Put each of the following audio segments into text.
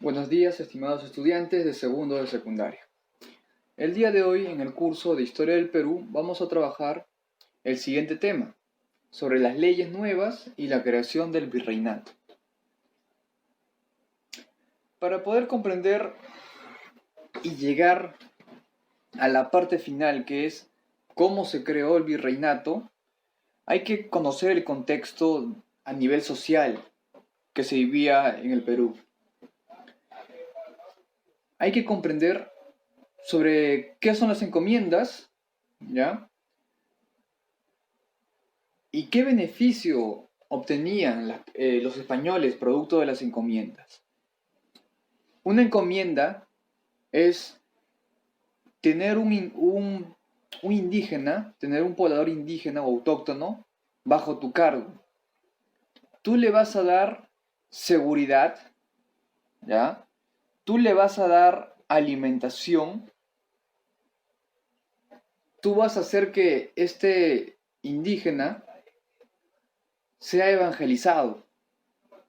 Buenos días, estimados estudiantes de segundo de secundaria. El día de hoy, en el curso de Historia del Perú, vamos a trabajar el siguiente tema, sobre las leyes nuevas y la creación del virreinato. Para poder comprender y llegar a la parte final, que es cómo se creó el virreinato, hay que conocer el contexto a nivel social que se vivía en el Perú. Hay que comprender sobre qué son las encomiendas, ¿ya? ¿Y qué beneficio obtenían los españoles producto de las encomiendas? Una encomienda es tener un indígena, tener un poblador indígena o autóctono bajo tu cargo. Tú le vas a dar seguridad, ¿ya? Tú le vas a dar alimentación. Tú vas a hacer que este indígena sea evangelizado,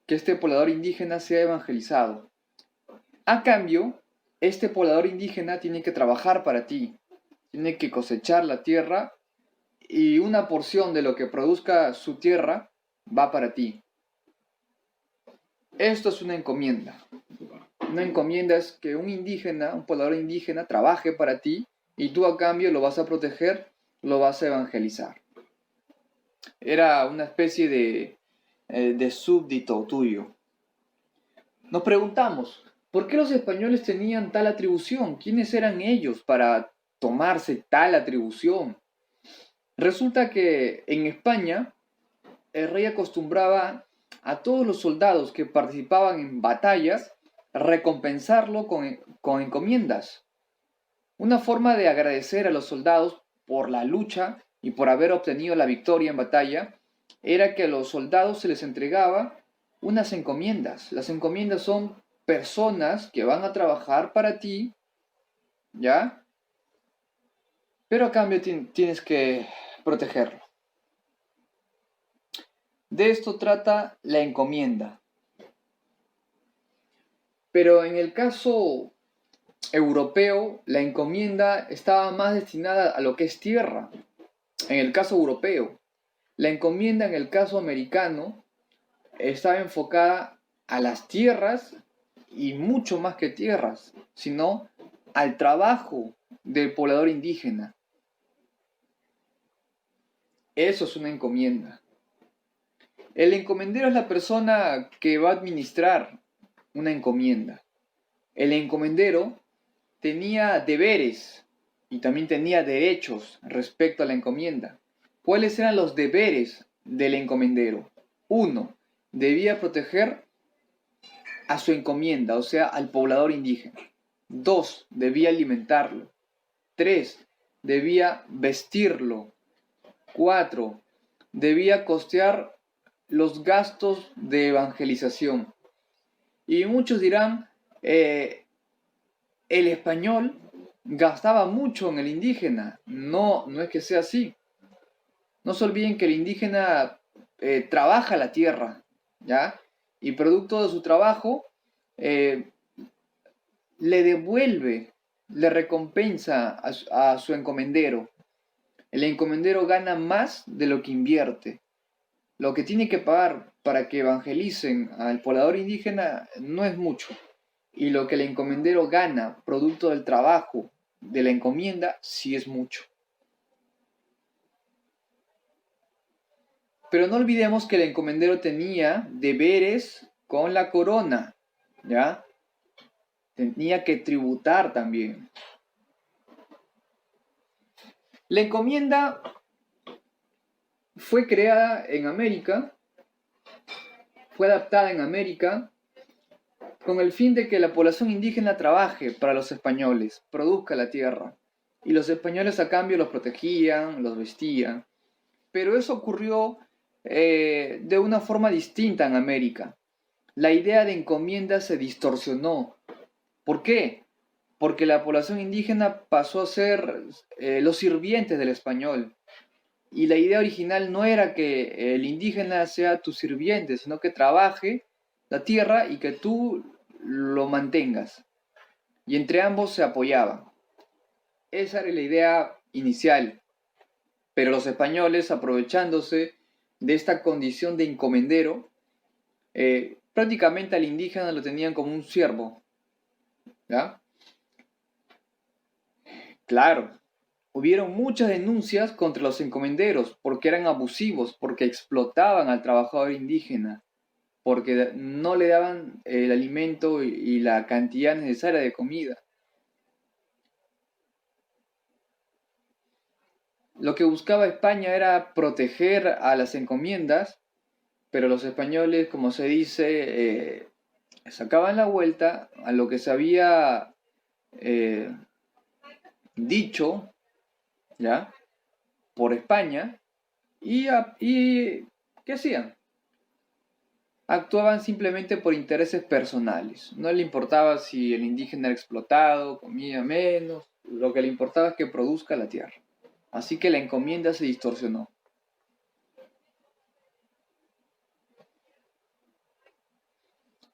que este poblador indígena sea evangelizado. A cambio, este poblador indígena tiene que trabajar para ti, tiene que cosechar la tierra y una porción de lo que produzca su tierra va para ti. Esto es una encomienda. Una encomienda es que un indígena, un poblador indígena, trabaje para ti y tú a cambio lo vas a proteger, lo vas a evangelizar. Era una especie de súbdito tuyo. Nos preguntamos, ¿por qué los españoles tenían tal atribución? ¿Quiénes eran ellos para tomarse tal atribución? Resulta que en España el rey acostumbraba a todos los soldados que participaban en batallas recompensarlo con encomiendas. Una forma de agradecer a los soldados por la lucha y por haber obtenido la victoria en batalla era que a los soldados se les entregaba unas encomiendas. Las encomiendas son personas que van a trabajar para ti, ¿ya? Pero a cambio tienes que protegerlo. De esto trata la encomienda. Pero en el caso europeo, la encomienda estaba más destinada a lo que es tierra. En el caso europeo, la encomienda en el caso americano estaba enfocada a las tierras y mucho más que tierras, sino al trabajo del poblador indígena. Eso es una encomienda. El encomendero es la persona que va a administrar una encomienda. El encomendero tenía deberes y también tenía derechos respecto a la encomienda. ¿Cuáles eran los deberes del encomendero? 1. Debía proteger a su encomienda, o sea, al poblador indígena. 2. Debía alimentarlo. 3. Debía vestirlo. 4. Debía costear los gastos de evangelización. Y muchos dirán, el español gastaba mucho en el indígena. No, no es que sea así. No se olviden que el indígena trabaja la tierra, ¿ya? Y producto de su trabajo, le devuelve, le recompensa a su encomendero. El encomendero gana más de lo que invierte. Lo que tiene que pagar para que evangelicen al poblador indígena no es mucho. Y lo que el encomendero gana, producto del trabajo de la encomienda, sí es mucho. Pero no olvidemos que el encomendero tenía deberes con la corona, ¿ya? Tenía que tributar también. La encomienda fue creada en América, fue adaptada en América, con el fin de que la población indígena trabaje para los españoles, produzca la tierra. Y los españoles a cambio los protegían, los vestían. Pero eso ocurrió de una forma distinta en América. La idea de encomienda se distorsionó. ¿Por qué? Porque la población indígena pasó a ser los sirvientes del español. Y la idea original no era que el indígena sea tu sirviente, sino que trabaje la tierra y que tú lo mantengas. Y entre ambos se apoyaban. Esa era la idea inicial. Pero los españoles, aprovechándose de esta condición de encomendero, prácticamente al indígena lo tenían como un siervo. ¿Ya? Claro, hubieron muchas denuncias contra los encomenderos porque eran abusivos, porque explotaban al trabajador indígena, porque no le daban el alimento y la cantidad necesaria de comida. Lo que buscaba España era proteger a las encomiendas, pero los españoles, como se dice, sacaban la vuelta a lo que se había eh, dicho, ¿ya? Por España, y ¿qué hacían? Actuaban simplemente por intereses personales. No le importaba si el indígena era explotado, comía menos, lo que le importaba es que produzca la tierra. Así que la encomienda se distorsionó.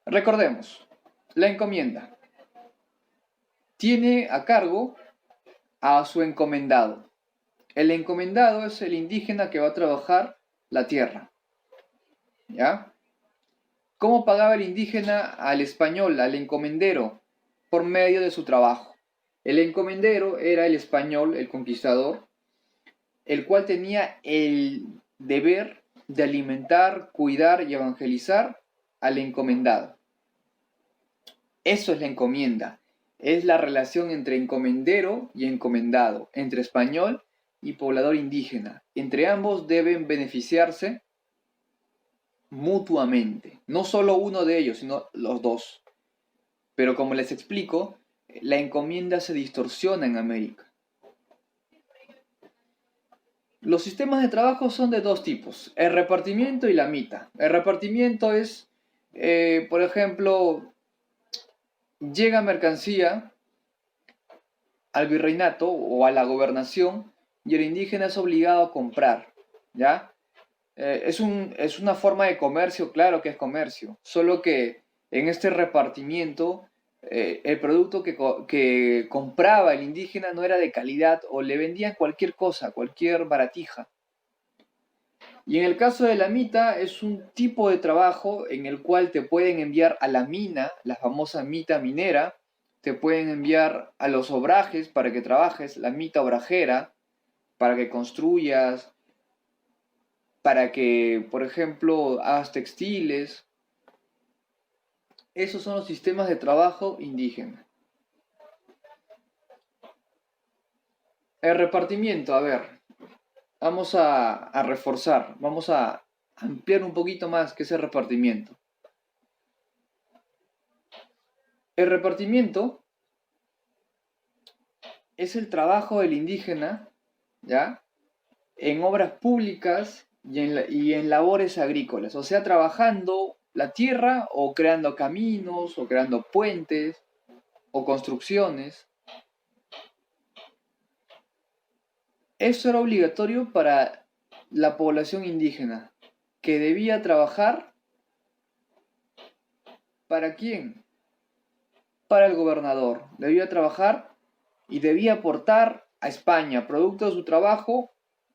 Recordemos, la encomienda tiene a cargo a su encomendado. El encomendado es el indígena que va a trabajar la tierra. ¿Ya? ¿Cómo pagaba el indígena al español, al encomendero? Por medio de su trabajo. El encomendero era el español, el conquistador, el cual tenía el deber de alimentar, cuidar y evangelizar al encomendado. Eso es la encomienda. Es la relación entre encomendero y encomendado, entre español y poblador indígena. Entre ambos deben beneficiarse mutuamente. No solo uno de ellos, sino los dos. Pero como les explico, la encomienda se distorsiona en América. Los sistemas de trabajo son de dos tipos, el repartimiento y la mita. El repartimiento es, por ejemplo, llega mercancía al virreinato o a la gobernación y el indígena es obligado a comprar, ¿ya? Es una forma de comercio, claro que es comercio, solo que en este repartimiento el producto que compraba el indígena no era de calidad o le vendían cualquier cosa, cualquier baratija. Y en el caso de la mita es un tipo de trabajo en el cual te pueden enviar a la mina, la famosa mita minera, te pueden enviar a los obrajes para que trabajes, la mita obrajera, para que construyas, para que, por ejemplo, hagas textiles. Esos son los sistemas de trabajo indígena. El repartimiento, a ver, vamos a reforzar, vamos a ampliar un poquito más que ese repartimiento. El repartimiento es el trabajo del indígena, ¿ya? En obras públicas y en labores agrícolas, o sea, trabajando la tierra o creando caminos o creando puentes o construcciones. Eso era obligatorio para la población indígena, que debía trabajar ¿para quién? Para el gobernador. Debía trabajar y debía aportar a España. Producto de su trabajo,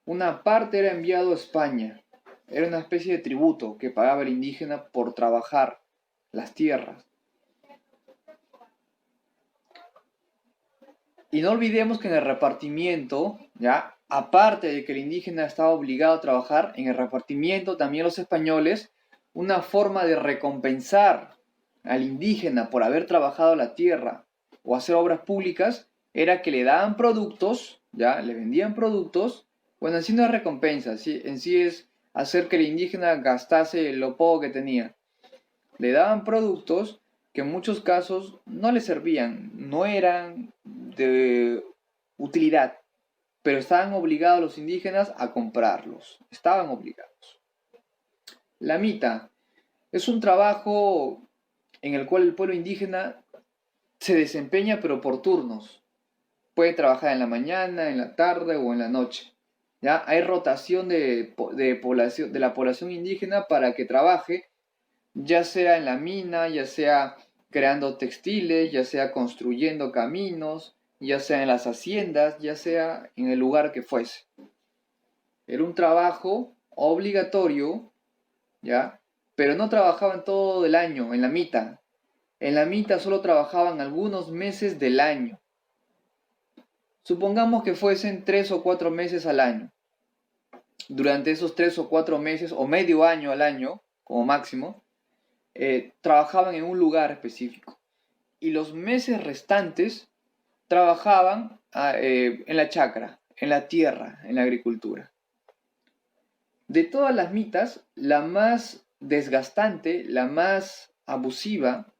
una parte era enviado a España. Era una especie de tributo que pagaba el indígena por trabajar las tierras. Y no olvidemos que en el repartimiento, ¿ya? Aparte de que el indígena estaba obligado a trabajar, en el repartimiento también los españoles, una forma de recompensar al indígena por haber trabajado la tierra o hacer obras públicas era que le daban productos, ¿ya? Le vendían productos. Bueno, en sí no es recompensa, en sí es hacer que el indígena gastase lo poco que tenía. Le daban productos que en muchos casos no le servían, no eran de utilidad, pero estaban obligados los indígenas a comprarlos, estaban obligados. La mita es un trabajo en el cual el pueblo indígena se desempeña pero por turnos. Puede trabajar en la mañana, en la tarde o en la noche. ¿Ya? Hay rotación población, de la población indígena para que trabaje, ya sea en la mina, ya sea creando textiles, ya sea construyendo caminos, ya sea en las haciendas, ya sea en el lugar que fuese. Era un trabajo obligatorio, ¿ya? Pero no trabajaban todo el año, en la mitad. En la mitad solo trabajaban algunos meses del año. Supongamos que fuesen 3 o 4 meses al año. Durante esos 3 o 4 meses, o medio año al año, como máximo, trabajaban en un lugar específico. Y los meses restantes trabajaban en la chacra, en la tierra, en la agricultura. De todas las mitas, la más desgastante, la más abusiva,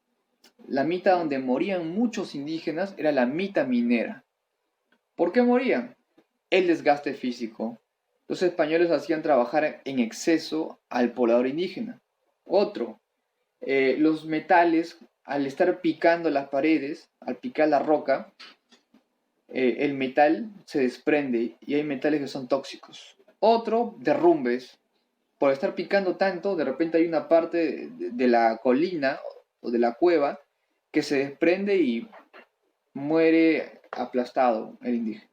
la mita donde morían muchos indígenas era la mita minera. ¿Por qué morían? El desgaste físico. Los españoles hacían trabajar en exceso al poblador indígena. Otro, los metales, al estar picando las paredes, al picar la roca, el metal se desprende y hay metales que son tóxicos. Otro, derrumbes. Por estar picando tanto, de repente hay una parte de la colina o de la cueva que se desprende y muere aplastado el indígena.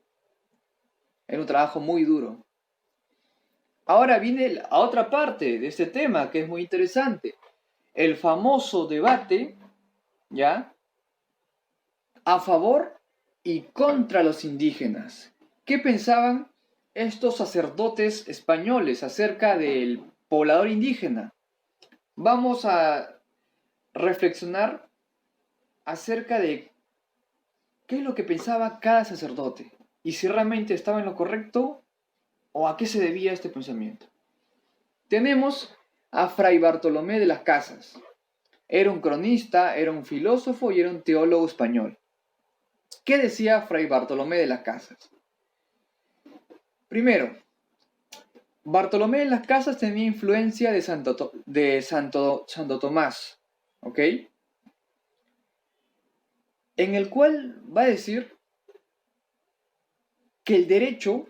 Era un trabajo muy duro. Ahora viene a otra parte de este tema que es muy interesante. El famoso debate, ¿ya? A favor y contra los indígenas. ¿Qué pensaban estos sacerdotes españoles acerca del poblador indígena? Vamos a reflexionar acerca de qué es lo que pensaba cada sacerdote y si realmente estaba en lo correcto o a qué se debía este pensamiento. Tenemos a Fray Bartolomé de las Casas. Era un cronista, era un filósofo y era un teólogo español. ¿Qué decía Fray Bartolomé de las Casas? Primero, Bartolomé de las Casas tenía influencia de Santo Tomás, ¿ok? En el cual va a decir que el derecho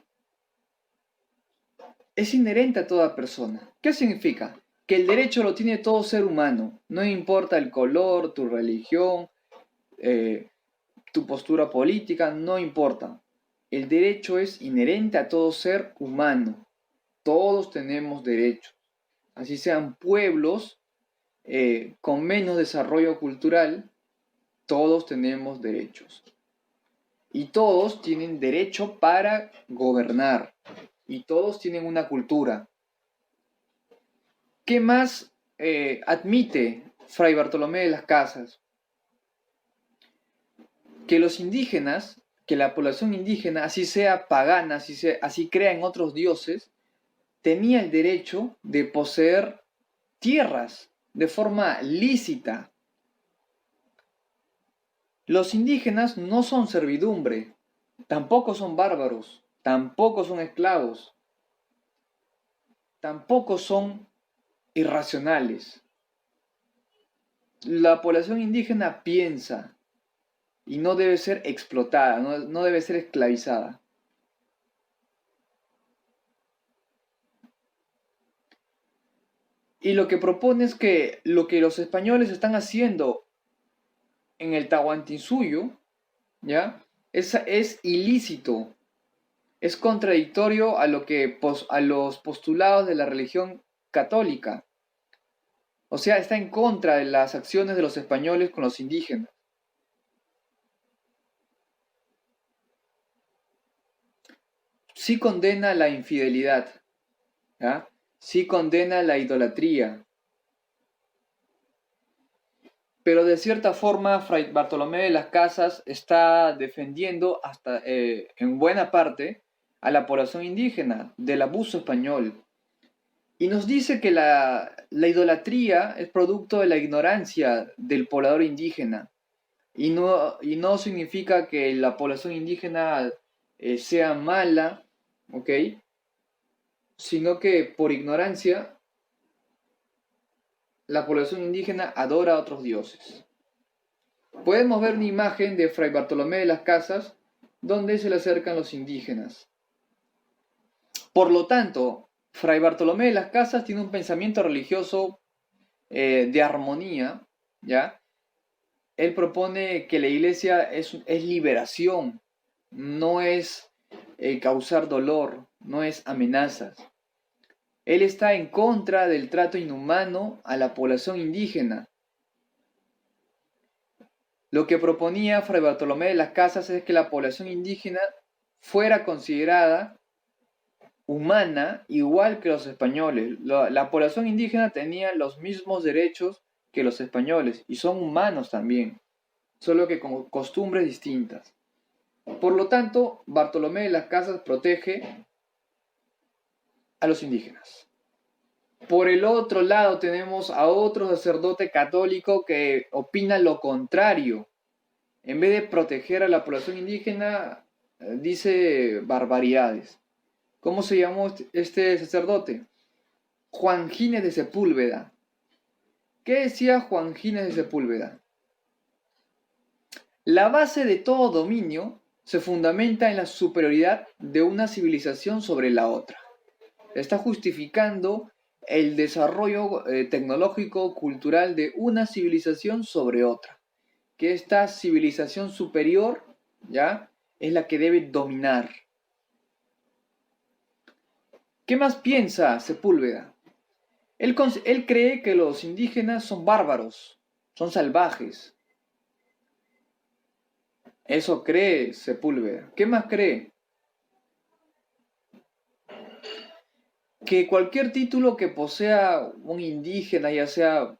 es inherente a toda persona. ¿Qué significa? Que el derecho lo tiene todo ser humano, no importa el color, tu religión, tu postura política, no importa. El derecho es inherente a todo ser humano. Todos tenemos derechos. Así sean pueblos con menos desarrollo cultural, todos tenemos derechos. Y todos tienen derecho para gobernar. Y todos tienen una cultura. ¿Qué más admite Fray Bartolomé de las Casas? Que los indígenas, que la población indígena, así sea pagana, así crea en otros dioses, tenía el derecho de poseer tierras de forma lícita. Los indígenas no son servidumbre, tampoco son bárbaros, tampoco son esclavos, tampoco son irracionales. La población indígena piensa y no debe ser explotada, no debe ser esclavizada. Y lo que propone es que lo que los españoles están haciendo en el Tahuantinsuyo, ¿ya? Es ilícito, es contradictorio a los postulados de la religión católica. O sea, está en contra de las acciones de los españoles con los indígenas. Sí condena la infidelidad, ¿ya? Sí condena la idolatría. Pero de cierta forma, Fray Bartolomé de las Casas está defendiendo en buena parte a la población indígena del abuso español. Y nos dice que la idolatría es producto de la ignorancia del poblador indígena. Y no significa que la población indígena sea mala, ¿ok? Sino que por ignorancia la población indígena adora a otros dioses. Podemos ver una imagen de Fray Bartolomé de las Casas donde se le acercan los indígenas. Por lo tanto, Fray Bartolomé de las Casas tiene un pensamiento religioso de armonía, ¿ya? él propone que la iglesia es liberación, no es causar dolor, no es amenazas. Él está en contra del trato inhumano a la población indígena. Lo que proponía Fray Bartolomé de las Casas es que la población indígena fuera considerada humana igual que los españoles. La población indígena tenía los mismos derechos que los españoles y son humanos también, solo que con costumbres distintas. Por lo tanto, Bartolomé de las Casas protege a los indígenas. Por el otro lado tenemos a otro sacerdote católico que opina lo contrario. En vez de proteger a la población indígena, dice barbaridades. ¿Cómo se llamó este sacerdote? Juan Gines de Sepúlveda. ¿Qué decía Juan Gines de Sepúlveda? La base de todo dominio se fundamenta en la superioridad de una civilización sobre la otra. Está justificando el desarrollo tecnológico, cultural de una civilización sobre otra. Que esta civilización superior, ¿ya?, es la que debe dominar. ¿Qué más piensa Sepúlveda? Él cree que los indígenas son bárbaros, son salvajes. Eso cree Sepúlveda. ¿Qué más cree? Que cualquier título que posea un indígena, ya sea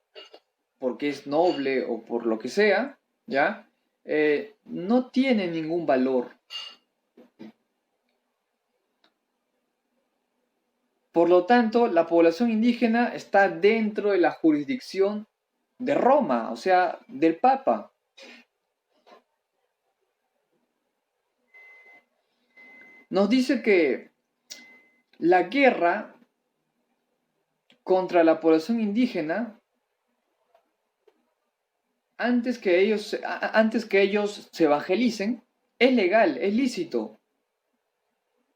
porque es noble o por lo que sea, ¿ya? No tiene ningún valor. Por lo tanto, la población indígena está dentro de la jurisdicción de Roma, o sea, del Papa. Nos dice que la guerra contra la población indígena, antes que ellos se evangelicen, es legal, es lícito.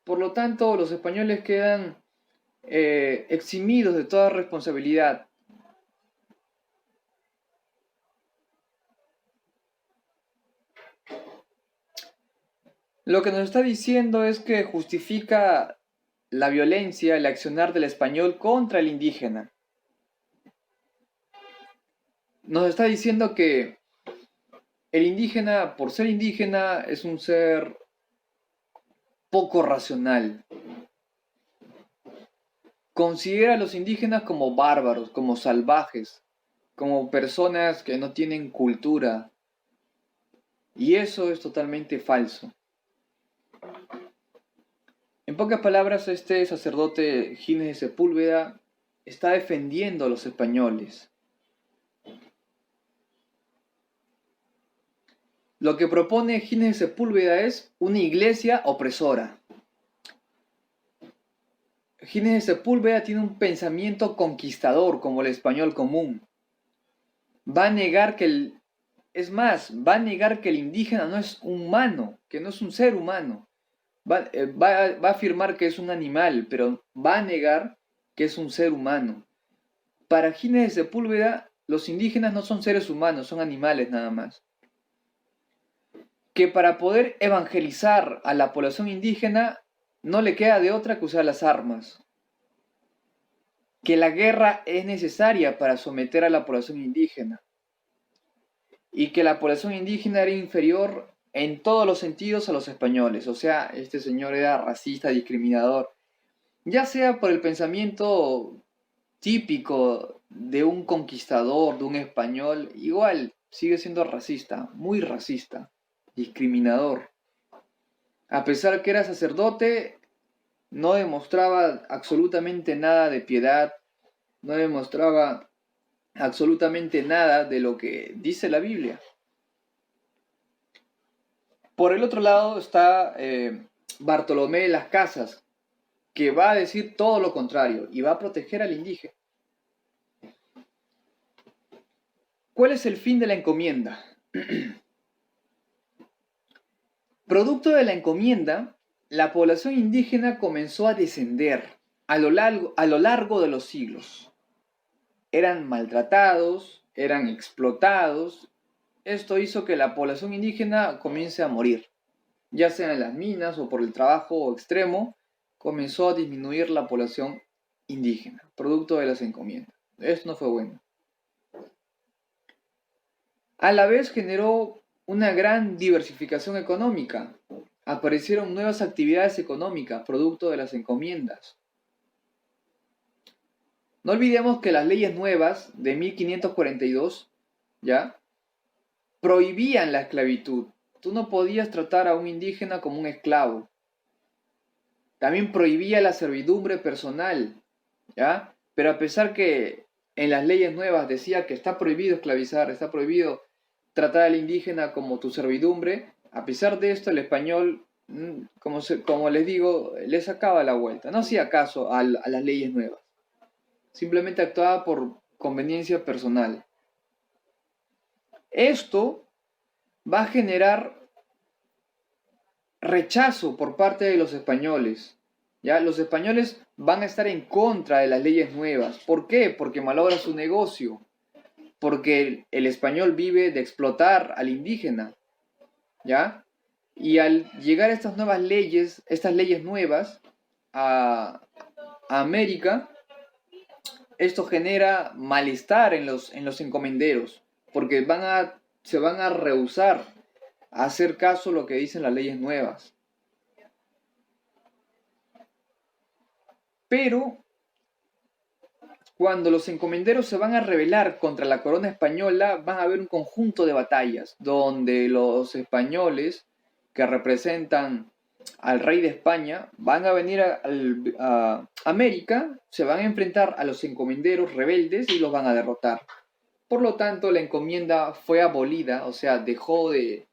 Por lo tanto, los españoles quedan eximidos de toda responsabilidad. Lo que nos está diciendo es que justifica la violencia, el accionar del español contra el indígena. Nos está diciendo que el indígena, por ser indígena, es un ser poco racional. Considera a los indígenas como bárbaros, como salvajes, como personas que no tienen cultura. Y eso es totalmente falso. En pocas palabras, este sacerdote Gines de Sepúlveda está defendiendo a los españoles. Lo que propone Gines de Sepúlveda es una iglesia opresora. Gines de Sepúlveda tiene un pensamiento conquistador como el español común. Va a negar que va a negar que el indígena no es humano, que no es un ser humano. Va a afirmar que es un animal, pero va a negar que es un ser humano. Para Gines de Sepúlveda, los indígenas no son seres humanos, son animales nada más. Que para poder evangelizar a la población indígena no le queda de otra que usar las armas. Que la guerra es necesaria para someter a la población indígena. Y que la población indígena era inferior en todos los sentidos a los españoles. O sea, este señor era racista, discriminador. Ya sea por el pensamiento típico de un conquistador, de un español, igual sigue siendo racista, muy racista, discriminador. A pesar que era sacerdote, no demostraba absolutamente nada de piedad, no demostraba absolutamente nada de lo que dice la Biblia. Por el otro lado está Bartolomé de las Casas, que va a decir todo lo contrario y va a proteger al indígena. ¿Cuál es el fin de la encomienda? Producto de la encomienda, la población indígena comenzó a descender a lo largo de los siglos. Eran maltratados, eran explotados, esto hizo que la población indígena comience a morir, ya sea en las minas o por el trabajo extremo, comenzó a disminuir la población indígena, producto de las encomiendas. Esto no fue bueno. A la vez generó una gran diversificación económica. Aparecieron nuevas actividades económicas, producto de las encomiendas. No olvidemos que las leyes nuevas de 1542, ¿ya?, prohibían la esclavitud. Tú no podías tratar a un indígena como un esclavo. También prohibía la servidumbre personal, ¿ya? Pero a pesar que en las leyes nuevas decía que está prohibido esclavizar, está prohibido tratar al indígena como tu servidumbre, a pesar de esto el español, como les digo, le sacaba la vuelta. No hacía caso a las leyes nuevas. Simplemente actuaba por conveniencia personal. Esto va a generar rechazo por parte de los españoles. ¿Ya? Los españoles van a estar en contra de las leyes nuevas. ¿Por qué? Porque malogra su negocio. Porque el español vive de explotar al indígena. ¿Ya? Y al llegar estas nuevas leyes, estas leyes nuevas a América, esto genera malestar en los encomenderos, porque se van a rehusar a hacer caso a lo que dicen las leyes nuevas. Pero cuando los encomenderos se van a rebelar contra la corona española, van a haber un conjunto de batallas donde los españoles que representan al rey de España van a venir a América, se van a enfrentar a los encomenderos rebeldes y los van a derrotar. Por lo tanto, la encomienda fue abolida, o sea, dejó de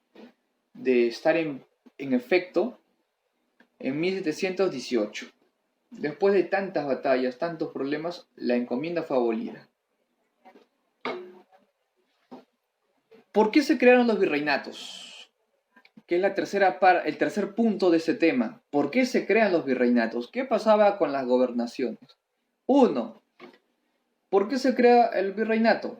estar en efecto en 1718. Después de tantas batallas, tantos problemas, la encomienda fue abolida. ¿Por qué se crearon los virreinatos? Que es el tercer punto de ese tema. ¿Por qué se crean los virreinatos? ¿Qué pasaba con las gobernaciones? 1. ¿Por qué se crea el virreinato?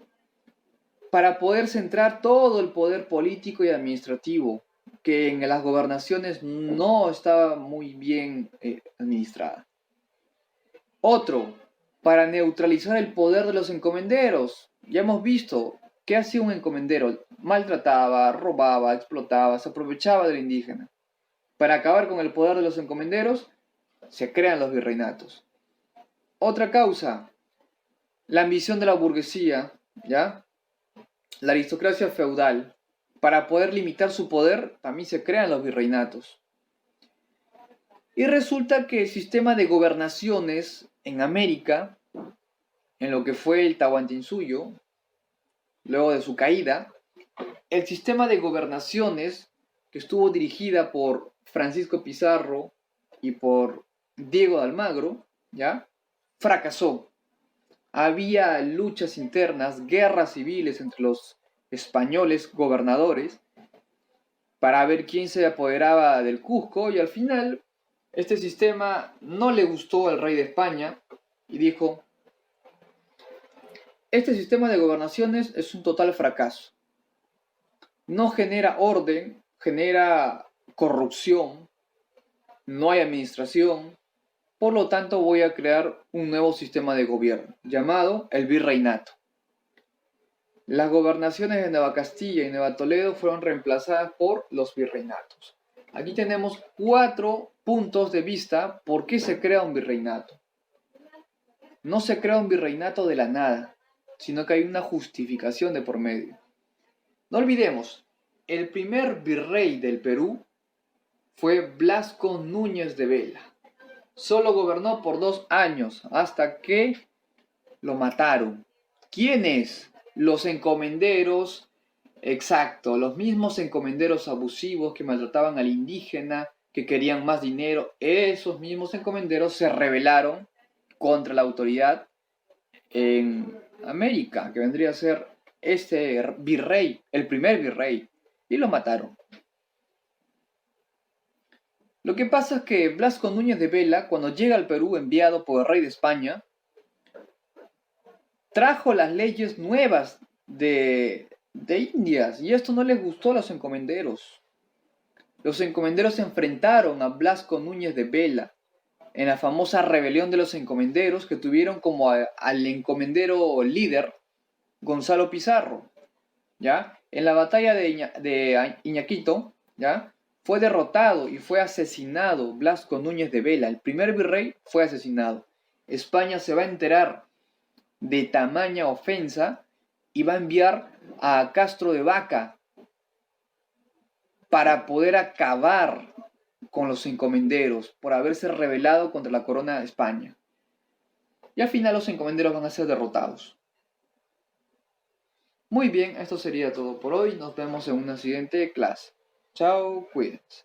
Para poder centrar todo el poder político y administrativo, que en las gobernaciones no estaba muy bien administrada. Otro, para neutralizar el poder de los encomenderos. Ya hemos visto qué hacía un encomendero. Maltrataba, robaba, explotaba, se aprovechaba del indígena. Para acabar con el poder de los encomenderos, se crean los virreinatos. Otra causa, la ambición de la burguesía, ¿ya? La aristocracia feudal. Para poder limitar su poder, también se crean los virreinatos. Y resulta que el sistema de gobernaciones en América, en lo que fue el Tahuantinsuyo, luego de su caída, el sistema de gobernaciones que estuvo dirigida por Francisco Pizarro y por Diego de Almagro, ¿ya?, fracasó. Había luchas internas, guerras civiles entre los españoles gobernadores para ver quién se apoderaba del Cusco, y al final este sistema no le gustó al rey de España y dijo: este sistema de gobernaciones es un total fracaso. No genera orden, genera corrupción, no hay administración. Por lo tanto, voy a crear un nuevo sistema de gobierno llamado el virreinato. Las gobernaciones de Nueva Castilla y Nueva Toledo fueron reemplazadas por los virreinatos. Aquí tenemos 4 puntos de vista por qué se crea un virreinato. No se crea un virreinato de la nada, sino que hay una justificación de por medio. No olvidemos, el primer virrey del Perú fue Blasco Núñez de Vela. Solo gobernó por 2 años, hasta que lo mataron. ¿Quiénes? Los encomenderos, exacto, los mismos encomenderos abusivos que maltrataban al indígena, que querían más dinero. Esos mismos encomenderos se rebelaron contra la autoridad en América, que vendría a ser este virrey, el primer virrey, y lo mataron. Lo que pasa es que Blasco Núñez de Vela, cuando llega al Perú enviado por el rey de España, trajo las leyes nuevas de de Indias, y esto no les gustó a los encomenderos. Los encomenderos se enfrentaron a Blasco Núñez de Vela en la famosa rebelión de los encomenderos, que tuvieron como al encomendero líder Gonzalo Pizarro, ¿ya? En la batalla de Iñaquito, ¿ya? Fue derrotado y fue asesinado Blasco Núñez de Vela. El primer virrey fue asesinado. España se va a enterar de tamaña ofensa y va a enviar a Castro de Vaca para poder acabar con los encomenderos por haberse rebelado contra la corona de España. Y al final los encomenderos van a ser derrotados. Muy bien, esto sería todo por hoy. Nos vemos en una siguiente clase. Chao, cuídense.